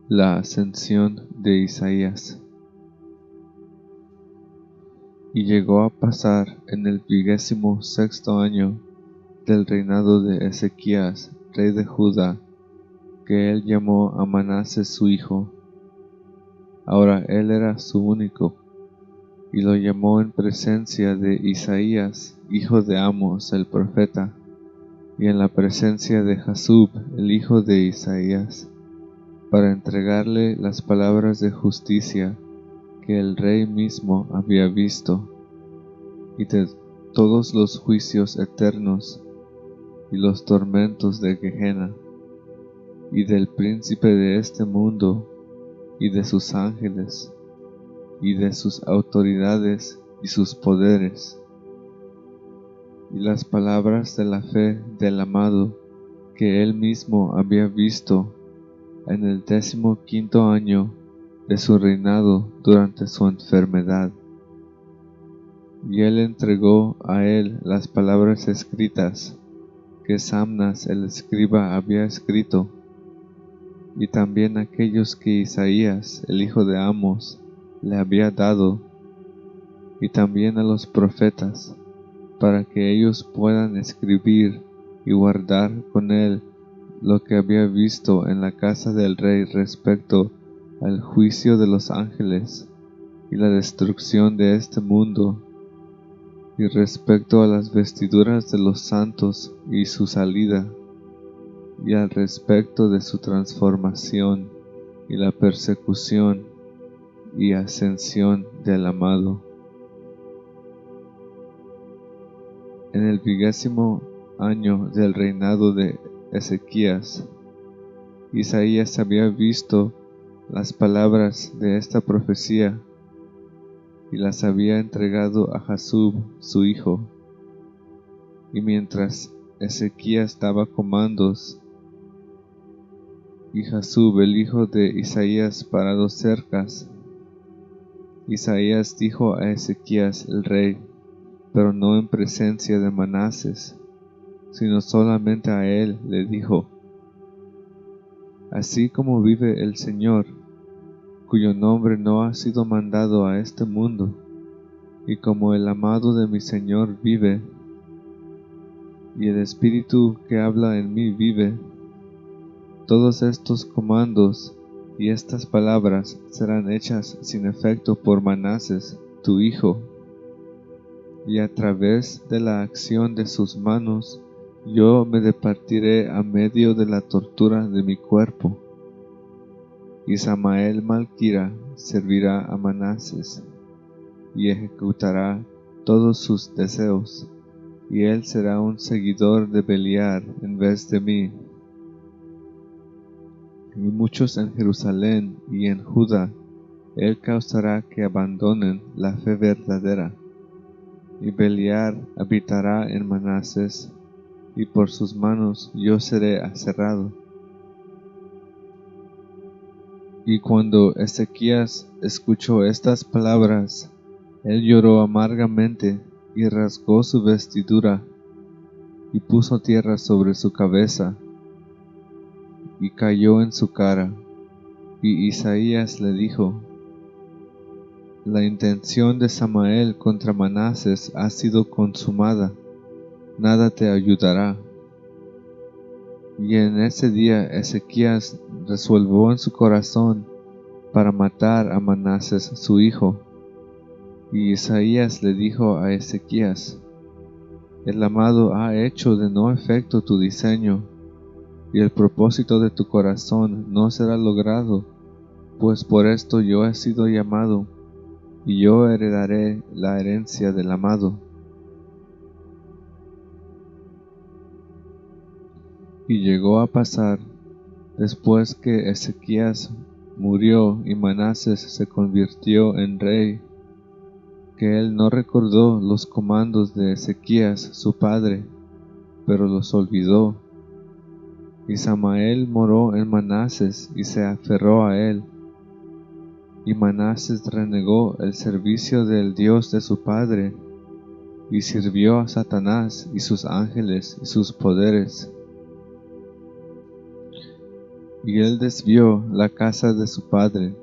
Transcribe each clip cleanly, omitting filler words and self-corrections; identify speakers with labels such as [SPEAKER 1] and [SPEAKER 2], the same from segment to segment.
[SPEAKER 1] La ascensión de Isaías. Y llegó a pasar en el 26º año del reinado de Ezequías, rey de Judá, que él llamó a Manases su hijo. Ahora él era su único, y lo llamó en presencia de Isaías, hijo de Amos el profeta, y en la presencia de Jasub, el hijo de Isaías, para entregarle las palabras de justicia que el rey mismo había visto, y de todos los juicios eternos y los tormentos de Gehenna, y del príncipe de este mundo, y de sus ángeles, y de sus autoridades y sus poderes, y las palabras de la fe del amado que él mismo había visto en el 15º año de su reinado durante su enfermedad. Y él entregó a él las palabras escritas que Samnas el escriba había escrito, y también aquellos que Isaías el hijo de Amos le había dado, y también a los profetas, para que ellos puedan escribir y guardar con él lo que había visto en la casa del rey respecto al juicio de los ángeles y la destrucción de este mundo, y respecto a las vestiduras de los santos y su salida, y al respecto de su transformación y la persecución y ascensión del amado. En el 20º año del reinado de Ezequías, Isaías había visto las palabras de esta profecía y las había entregado a Jasub su hijo. Y mientras Ezequías daba comandos, y Jasub el hijo de Isaías parado cercas, Isaías dijo a Ezequías el rey, pero no en presencia de Manases, sino solamente a él le dijo: Así como vive el Señor, cuyo nombre no ha sido mandado a este mundo, y como el amado de mi Señor vive, y el Espíritu que habla en mí vive, todos estos comandos y estas palabras serán hechas sin efecto por Manases, tu hijo, y a través de la acción de sus manos yo me departiré a medio de la tortura de mi cuerpo. Y Samael Malquira servirá a Manases, y ejecutará todos sus deseos, y él será un seguidor de Beliar en vez de mí. Y muchos en Jerusalén y en Judá él causará que abandonen la fe verdadera, y Beliar habitará en Manases, y por sus manos yo seré aserrado. Y cuando Ezequías escuchó estas palabras, él lloró amargamente y rasgó su vestidura y puso tierra sobre su cabeza y cayó en su cara. Y Isaías le dijo: La intención de Samael contra Manases ha sido consumada, nada te ayudará. Y en ese día Ezequías resolvió en su corazón para matar a Manases su hijo. Y Isaías le dijo a Ezequías: El amado ha hecho de no efecto tu diseño, y el propósito de tu corazón no será logrado, pues por esto yo he sido llamado, y yo heredaré la herencia del amado. Y llegó a pasar, después que Ezequías murió y Manases se convirtió en rey, que él no recordó los comandos de Ezequías su padre, pero los olvidó. Y Samael moró en Manases y se aferró a él. Y Manases renegó el servicio del Dios de su padre, y sirvió a Satanás y sus ángeles y sus poderes. Y él desvió la casa de su padre,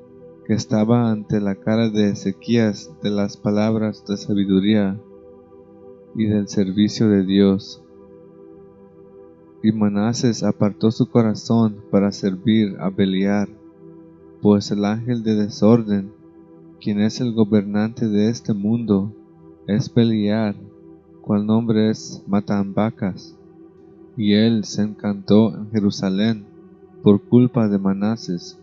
[SPEAKER 1] que estaba ante la cara de Ezequías, de las palabras de sabiduría y del servicio de Dios. Y Manases apartó su corazón para servir a Beliar, pues el ángel de desorden, quien es el gobernante de este mundo, es Beliar, cual nombre es Matambacas. Y él se encantó en Jerusalén por culpa de Manases,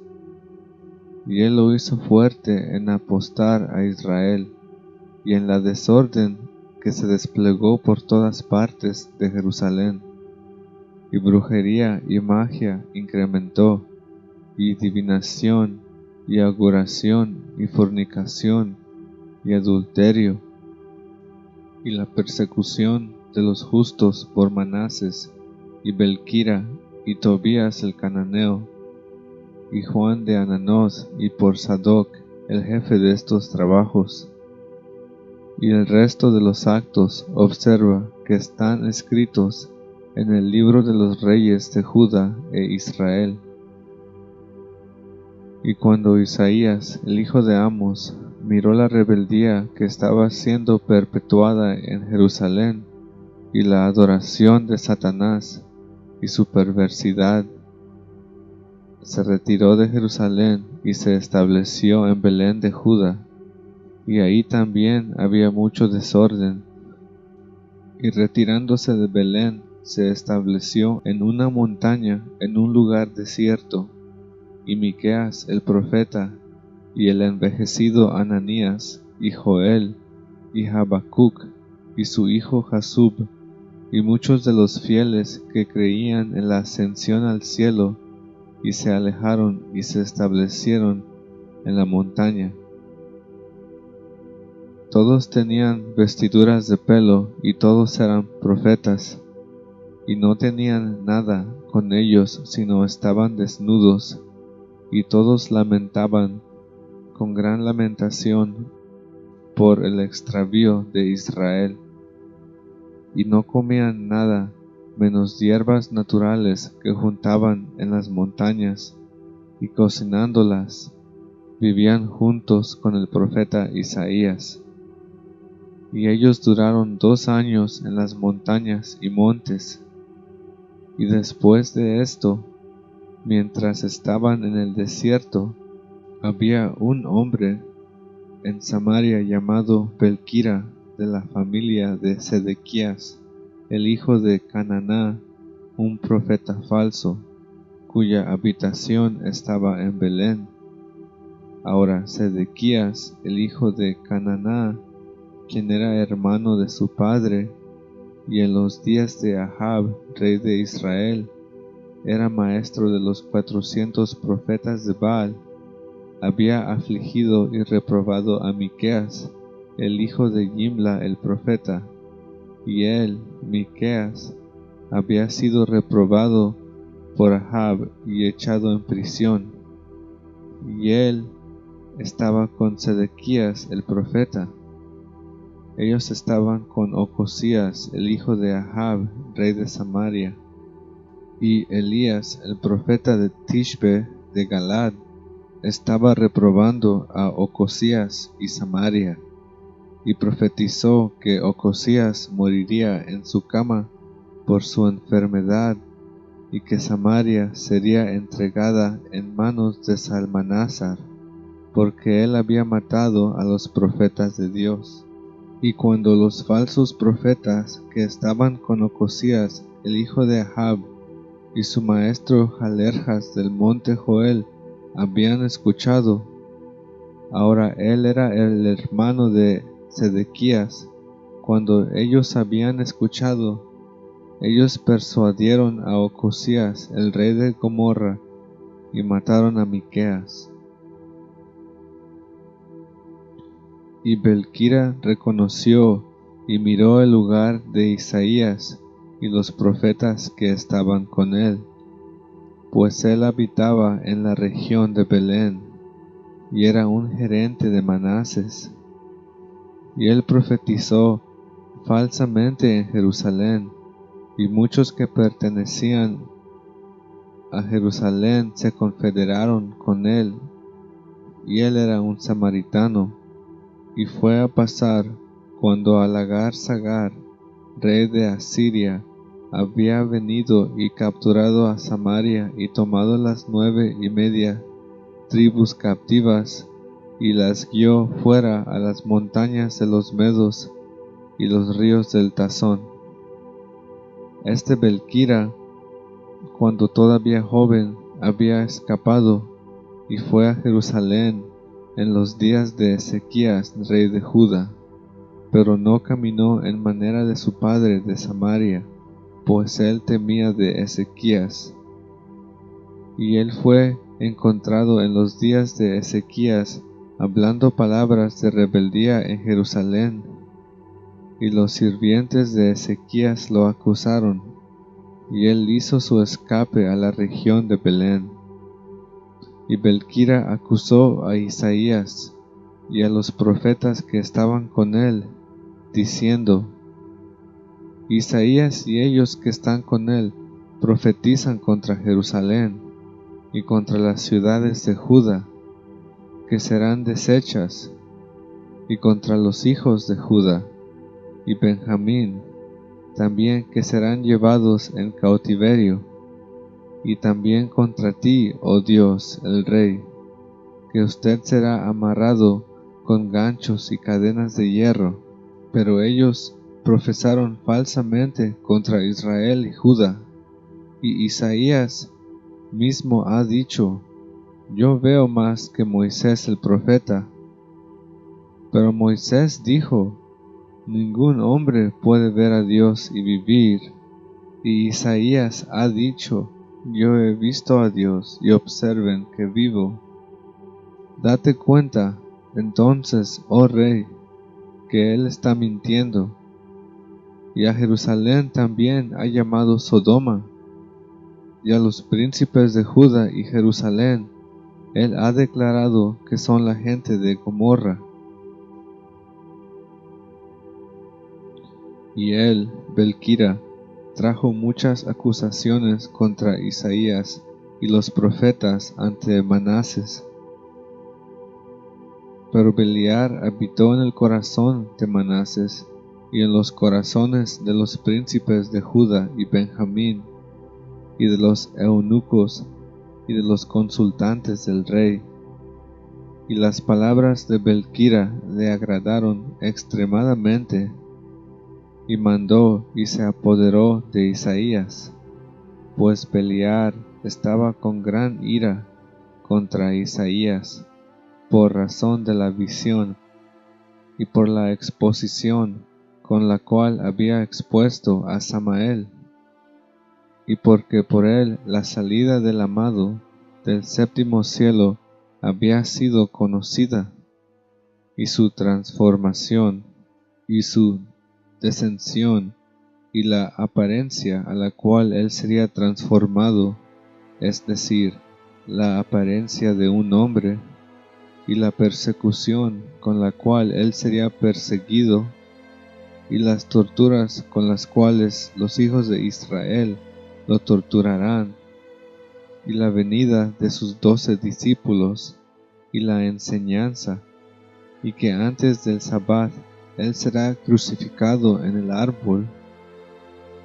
[SPEAKER 1] y él lo hizo fuerte en apostar a Israel, y en la desorden que se desplegó por todas partes de Jerusalén. Y brujería y magia incrementó, y divinación, y auguración, y fornicación, y adulterio, y la persecución de los justos por Manases, y Belquira, y Tobías el cananeo, y Juan de Ananos, y por Sadoc, el jefe de estos trabajos. Y el resto de los actos observa que están escritos en el libro de los reyes de Judá e Israel. Y cuando Isaías, el hijo de Amos, miró la rebeldía que estaba siendo perpetuada en Jerusalén, y la adoración de Satanás, y su perversidad, se retiró de Jerusalén y se estableció en Belén de Judá, y ahí también había mucho desorden. Y retirándose de Belén, se estableció en una montaña, en un lugar desierto. Y Miqueas el profeta, y el envejecido Ananías, y Joel, y Habacuc, y su hijo Jasub, y muchos de los fieles que creían en la ascensión al cielo, y se alejaron y se establecieron en la montaña. Todos tenían vestiduras de pelo, y todos eran profetas, y no tenían nada con ellos, sino estaban desnudos, y todos lamentaban con gran lamentación por el extravío de Israel, y no comían nada menos hierbas naturales que juntaban en las montañas, y cocinándolas, vivían juntos con el profeta Isaías. Y ellos duraron 2 años en las montañas y montes. Y después de esto, mientras estaban en el desierto, había un hombre en Samaria llamado Belquira, de la familia de Sedequías, el hijo de Cananá, un profeta falso, cuya habitación estaba en Belén. Ahora Sedequías, el hijo de Cananá, quien era hermano de su padre, y en los días de Ahab, rey de Israel, era maestro de los 400 profetas de Baal, había afligido y reprobado a Miqueas, el hijo de Jimla el profeta, y él, Miqueas, había sido reprobado por Ahab y echado en prisión. Y él estaba con Sedequías el profeta. Ellos estaban con Ocosías, el hijo de Ahab, rey de Samaria, y Elías, el profeta de Tishbe de Galad, estaba reprobando a Ocosías y Samaria, y profetizó que Ocosías moriría en su cama por su enfermedad, y que Samaria sería entregada en manos de Salmanásar, porque él había matado a los profetas de Dios. Y cuando los falsos profetas que estaban con Ocosías, el hijo de Ahab, y su maestro Jalerjas del monte Joel, habían escuchado, ahora él era el hermano de Sedequías, cuando ellos habían escuchado, ellos persuadieron a Ocosías, el rey de Gomorra, y mataron a Miqueas. Y Belquira reconoció y miró el lugar de Isaías y los profetas que estaban con él, pues él habitaba en la región de Belén, y era un gerente de Manases. Y él profetizó falsamente en Jerusalén, y muchos que pertenecían a Jerusalén se confederaron con él, y él era un samaritano, y fue a pasar cuando Alagar-Sagar, rey de Asiria, había venido y capturado a Samaria y tomado las 9:30 tribus captivas, y las guió fuera a las montañas de los Medos y los ríos del Tazón. Este Belquira, cuando todavía joven, había escapado y fue a Jerusalén en los días de Ezequías, rey de Judá, pero no caminó en manera de su padre de Samaria, pues él temía de Ezequías. Y él fue encontrado en los días de Ezequías, hablando palabras de rebeldía en Jerusalén, y los sirvientes de Ezequías lo acusaron, y él hizo su escape a la región de Belén. Y Belquira acusó a Isaías y a los profetas que estaban con él, diciendo: Isaías y ellos que están con él profetizan contra Jerusalén y contra las ciudades de Judá, que serán deshechas, y contra los hijos de Judá y Benjamín, también que serán llevados en cautiverio, y también contra ti, oh Dios, el Rey, que usted será amarrado con ganchos y cadenas de hierro. Pero ellos profesaron falsamente contra Israel y Judá, y Isaías mismo ha dicho: Yo veo más que Moisés el profeta. Pero Moisés dijo: Ningún hombre puede ver a Dios y vivir. Y Isaías ha dicho: Yo he visto a Dios, y observen que vivo. Date cuenta, entonces, oh Rey, que él está mintiendo. Y a Jerusalén también ha llamado Sodoma, y a los príncipes de Judá y Jerusalén él ha declarado que son la gente de Gomorra. Y él, Belquira, trajo muchas acusaciones contra Isaías y los profetas ante Manases. Pero Beliar habitó en el corazón de Manases y en los corazones de los príncipes de Judá y Benjamín, y de los eunucos y de los consultantes del rey. Y las palabras de Belquira le agradaron extremadamente, y mandó y se apoderó de Isaías, pues Beliar estaba con gran ira contra Isaías, por razón de la visión y por la exposición con la cual había expuesto a Samael, y porque por él la salida del amado del séptimo cielo había sido conocida, y su transformación, y su descensión, y la apariencia a la cual él sería transformado, es decir, la apariencia de un hombre, y la persecución con la cual él sería perseguido, y las torturas con las cuales los hijos de Israel lo torturarán, y la venida de sus 12 discípulos, y la enseñanza, y que antes del Sabbat él será crucificado en el árbol,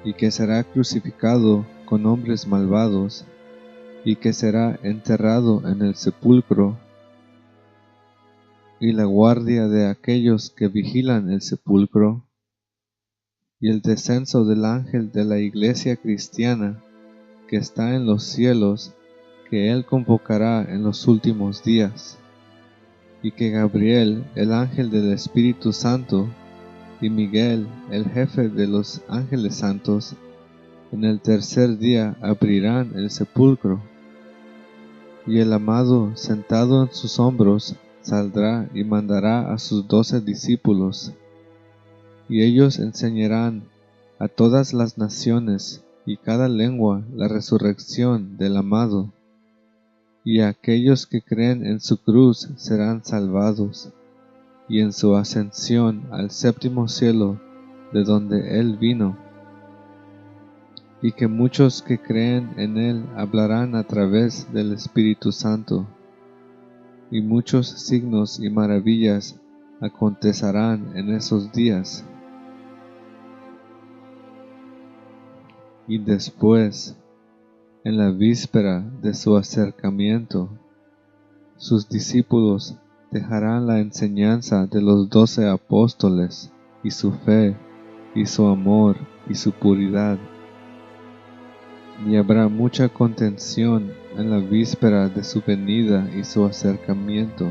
[SPEAKER 1] y que será crucificado con hombres malvados, y que será enterrado en el sepulcro, y la guardia de aquellos que vigilan el sepulcro, y el descenso del ángel de la iglesia cristiana que está en los cielos, que él convocará en los últimos días, y que Gabriel, el ángel del Espíritu Santo, y Miguel, el jefe de los ángeles santos, en el tercer día abrirán el sepulcro, y el amado sentado en sus hombros saldrá y mandará a sus 12 discípulos, y ellos enseñarán a todas las naciones y cada lengua la resurrección del amado, y aquellos que creen en su cruz serán salvados, y en su ascensión al séptimo cielo de donde él vino. y que muchos que creen en él hablarán a través del Espíritu Santo, y muchos signos y maravillas acontecerán en esos días. Y después, en la víspera de su acercamiento, sus discípulos dejarán la enseñanza de los 12 apóstoles, y su fe, y su amor, y su puridad. Y habrá mucha contención en la víspera de su venida y su acercamiento.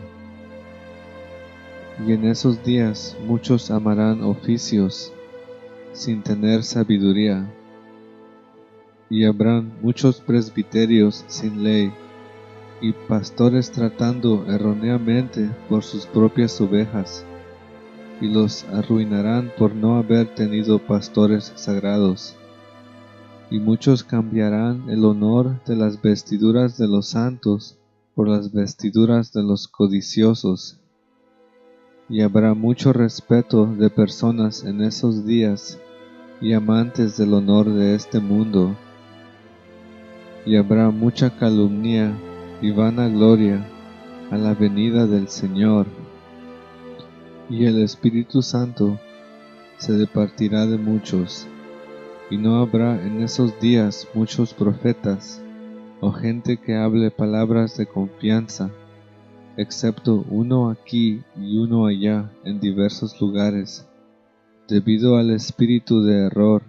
[SPEAKER 1] Y en esos días muchos amarán oficios sin tener sabiduría. Y habrán muchos presbiterios sin ley, y pastores tratando erróneamente por sus propias ovejas, y los arruinarán por no haber tenido pastores sagrados. Y muchos cambiarán el honor de las vestiduras de los santos por las vestiduras de los codiciosos. Y habrá mucho respeto de personas en esos días, y amantes del honor de este mundo. Y habrá mucha calumnia y vanagloria a la venida del Señor. Y el Espíritu Santo se departirá de muchos, y no habrá en esos días muchos profetas, o gente que hable palabras de confianza, excepto uno aquí y uno allá en diversos lugares, debido al espíritu de error,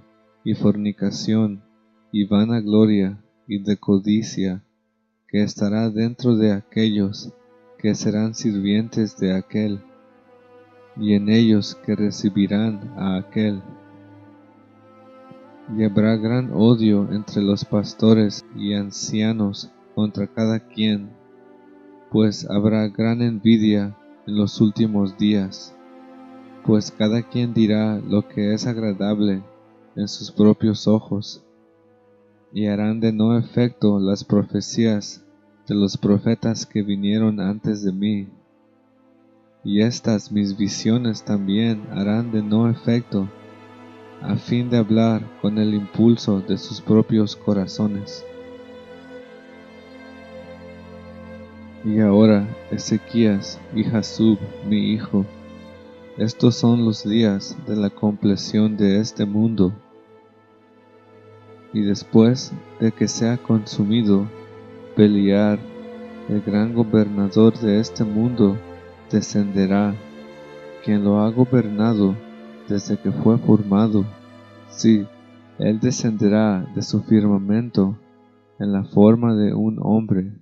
[SPEAKER 1] y fornicación, y vanagloria, y de codicia, que estará dentro de aquellos que serán sirvientes de aquel, y en ellos que recibirán a aquel. Y habrá gran odio entre los pastores y ancianos contra cada quien, pues habrá gran envidia en los últimos días, pues cada quien dirá lo que es agradable en sus propios ojos, y harán de no efecto las profecías de los profetas que vinieron antes de mí, y estas mis visiones también harán de no efecto, a fin de hablar con el impulso de sus propios corazones. Y ahora, Ezequías y Jasub, mi hijo, estos son los días de la compleción de este mundo. Y después de que sea consumido, Beliar, el gran gobernador de este mundo, descenderá, quien lo ha gobernado desde que fue formado. Sí, él descenderá de su firmamento en la forma de un hombre,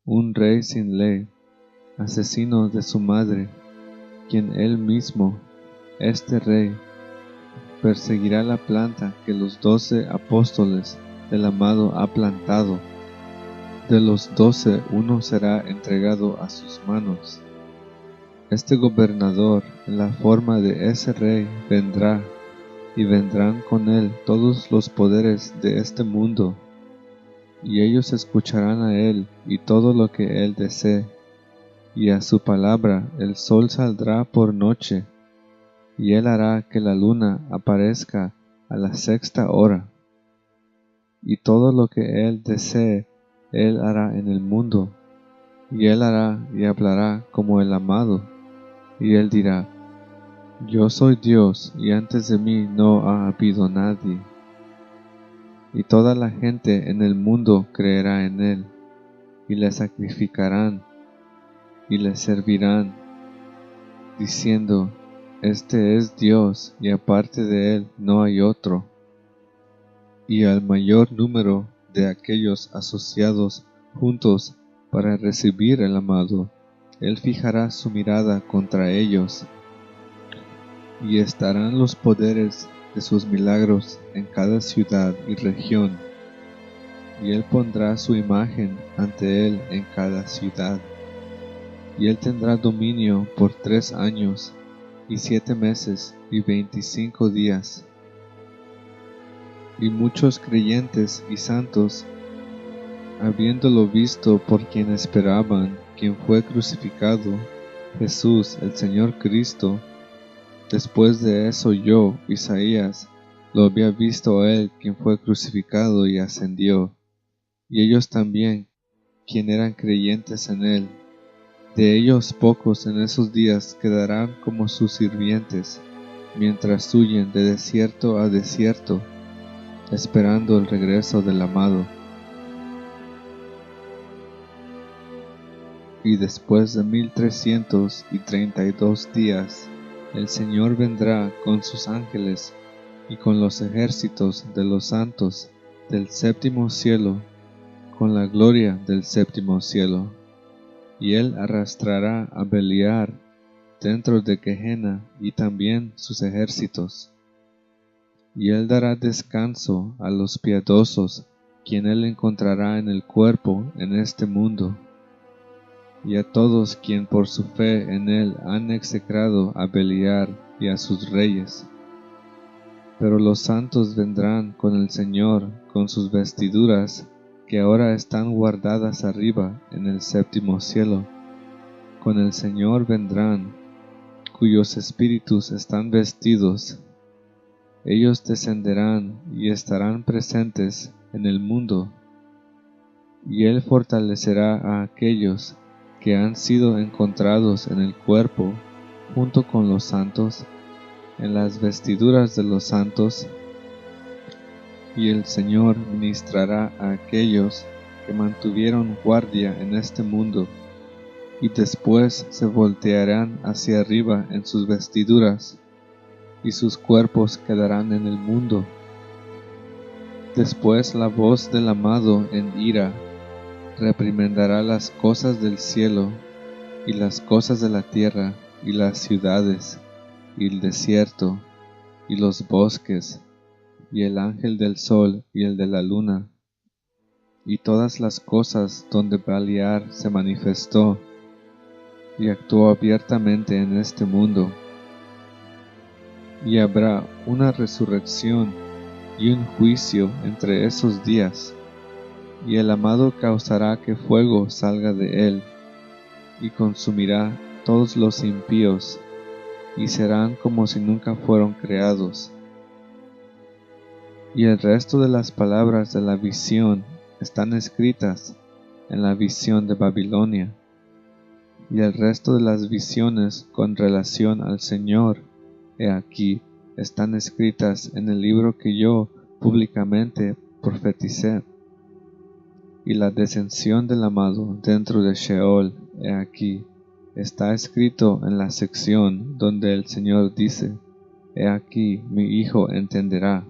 [SPEAKER 1] un rey sin ley, asesino de su madre, quien él mismo, este rey, perseguirá la planta que los 12 apóstoles del amado ha plantado. De los 12 uno será entregado a sus manos. Este gobernador, en la forma de ese rey, vendrá, y vendrán con él todos los poderes de este mundo, y ellos escucharán a él y todo lo que él desee, y a su palabra el sol saldrá por noche, y él hará que la luna aparezca a la 6ª hora, y todo lo que él desee él hará en el mundo, y él hará y hablará como el amado, y él dirá: Yo soy Dios, y antes de mí no ha habido nadie. Y toda la gente en el mundo creerá en él, y le sacrificarán, y le servirán, diciendo: Este es Dios, y aparte de él no hay otro. Y al mayor número de aquellos asociados juntos para recibir el amado, él fijará su mirada contra ellos, y estarán los poderes de sus milagros en cada ciudad y región, y él pondrá su imagen ante él en cada ciudad. Y él tendrá dominio por 3 años, y 7 meses, y 25 días. Y muchos creyentes y santos, habiéndolo visto por quien esperaban, quien fue crucificado, Jesús, el Señor Cristo, después de eso oyó Isaías lo había visto a él quien fue crucificado y ascendió, y ellos también, quien eran creyentes en él. De ellos pocos en esos días quedarán como sus sirvientes, mientras huyen de desierto a desierto, esperando el regreso del amado. Y después de 1332 días, el Señor vendrá con sus ángeles y con los ejércitos de los santos del séptimo cielo, con la gloria del séptimo cielo. Y él arrastrará a Beliar dentro de Gehenna y también sus ejércitos. Y él dará descanso a los piadosos, quien él encontrará en el cuerpo en este mundo, y a todos quien por su fe en él han execrado a Beliar y a sus reyes. Pero los santos vendrán con el Señor con sus vestiduras, que ahora están guardadas arriba en el séptimo cielo. Con el Señor vendrán, cuyos espíritus están vestidos. Ellos descenderán y estarán presentes en el mundo, y él fortalecerá a aquellos que han sido encontrados en el cuerpo junto con los santos, en las vestiduras de los santos, y el Señor ministrará a aquellos que mantuvieron guardia en este mundo, y después se voltearán hacia arriba en sus vestiduras, y sus cuerpos quedarán en el mundo. Después la voz del amado en ira reprimendará las cosas del cielo, y las cosas de la tierra, y las ciudades, y el desierto, y los bosques, y el ángel del sol y el de la luna, y todas las cosas donde Beliar se manifestó y actuó abiertamente en este mundo. Y habrá una resurrección y un juicio entre esos días, y el amado causará que fuego salga de él, y consumirá todos los impíos, y serán como si nunca fueron creados. Y el resto de las palabras de la visión están escritas en la visión de Babilonia, y el resto de las visiones con relación al Señor, he aquí, están escritas en el libro que yo públicamente profeticé. Y la descensión del amado dentro de Sheol, he aquí, está escrito en la sección donde el Señor dice, he aquí mi Hijo entenderá.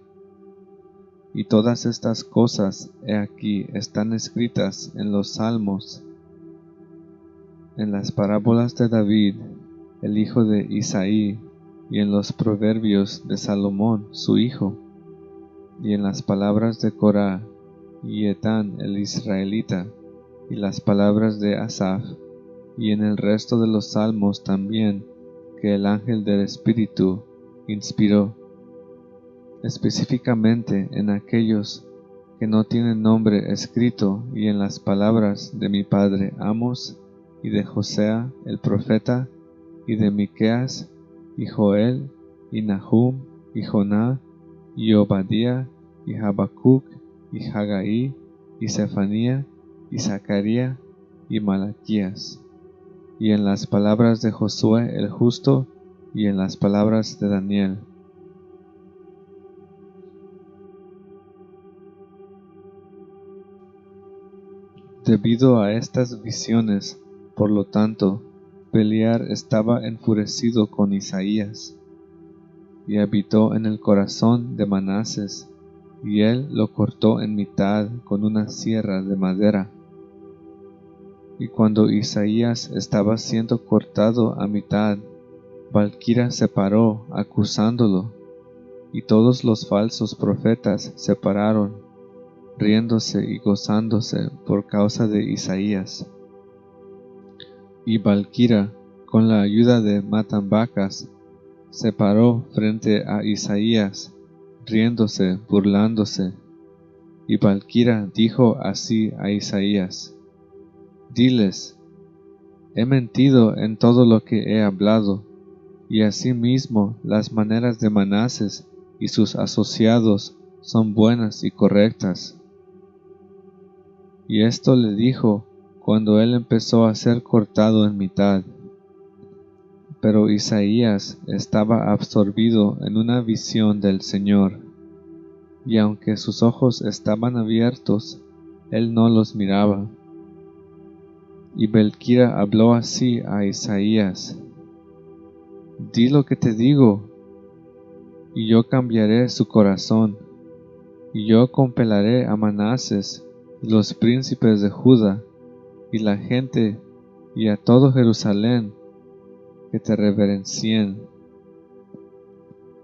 [SPEAKER 1] Y todas estas cosas, he aquí, están escritas en los Salmos, en las parábolas de David, el hijo de Isaí, y en los proverbios de Salomón, su hijo, y en las palabras de Corá y Etán el israelita, y las palabras de Asaf, y en el resto de los salmos también, que el ángel del Espíritu inspiró, específicamente en aquellos que no tienen nombre escrito, y en las palabras de mi padre Amos, y de Josea el profeta, y de Miqueas, y Joel, y Nahum, y Joná, y Obadía, y Habacuc, y Hagaí, y Sefanía, y Zacaría, y Malaquías, y en las palabras de Josué el justo, y en las palabras de Daniel. Debido a estas visiones, por lo tanto, Beliar estaba enfurecido con Isaías, y habitó en el corazón de Manases, y él lo cortó en mitad con una sierra de madera. Y cuando Isaías estaba siendo cortado a mitad, Valquira se paró acusándolo, y todos los falsos profetas se pararon, riéndose y gozándose por causa de Isaías. Y Valquira, con la ayuda de Matambacas, se paró frente a Isaías, riéndose, burlándose. Y Valquira dijo así a Isaías: Diles, he mentido en todo lo que he hablado, y asimismo las maneras de Manases y sus asociados son buenas y correctas. Y esto le dijo cuando él empezó a ser cortado en mitad. Pero Isaías estaba absorbido en una visión del Señor, y aunque sus ojos estaban abiertos, él no los miraba. Y Belquira habló así a Isaías: Di lo que te digo, y yo cambiaré su corazón, y yo compelaré a Manases y los príncipes de Judá y la gente y a todo Jerusalén que te reverencien.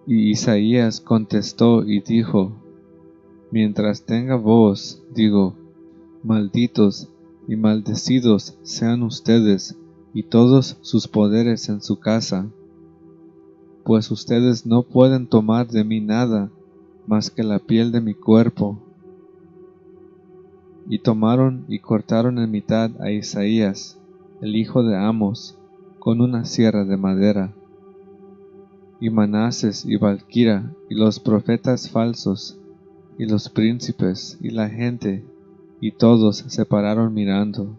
[SPEAKER 1] Y Isaías contestó y dijo: Mientras tenga voz, digo, malditos y maldecidos sean ustedes y todos sus poderes en su casa, pues ustedes no pueden tomar de mí nada más que la piel de mi cuerpo. Y tomaron y cortaron en mitad a Isaías, el hijo de Amos, con una sierra de madera. Y Manases y Balquira y los profetas falsos y los príncipes y la gente y todos se pararon mirando.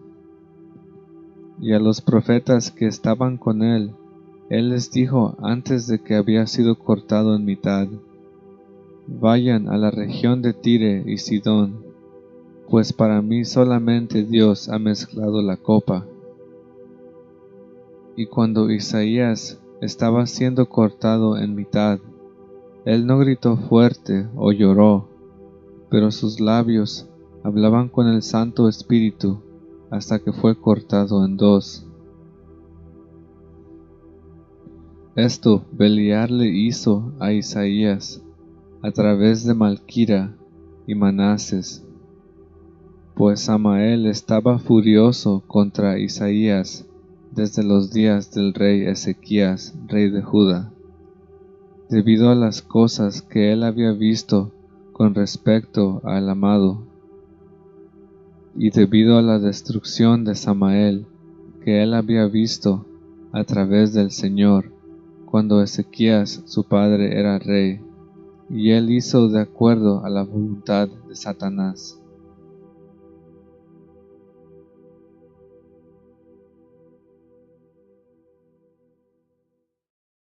[SPEAKER 1] Y a los profetas que estaban con él les dijo antes de que había sido cortado en mitad: Vayan a la región de Tire y Sidón, pues para mí solamente Dios ha mezclado la copa. Y cuando Isaías estaba siendo cortado en mitad, él no gritó fuerte o lloró, pero sus labios hablaban con el Santo Espíritu hasta que fue cortado en dos. Esto Beliar le hizo a Isaías a través de Malquira y Manases, pues Samael estaba furioso contra Isaías desde los días del rey Ezequías, rey de Judá, debido a las cosas que él había visto con respecto al amado, y debido a la destrucción de Samael que él había visto a través del Señor cuando Ezequías su padre era rey, y él hizo de acuerdo a la voluntad de Satanás.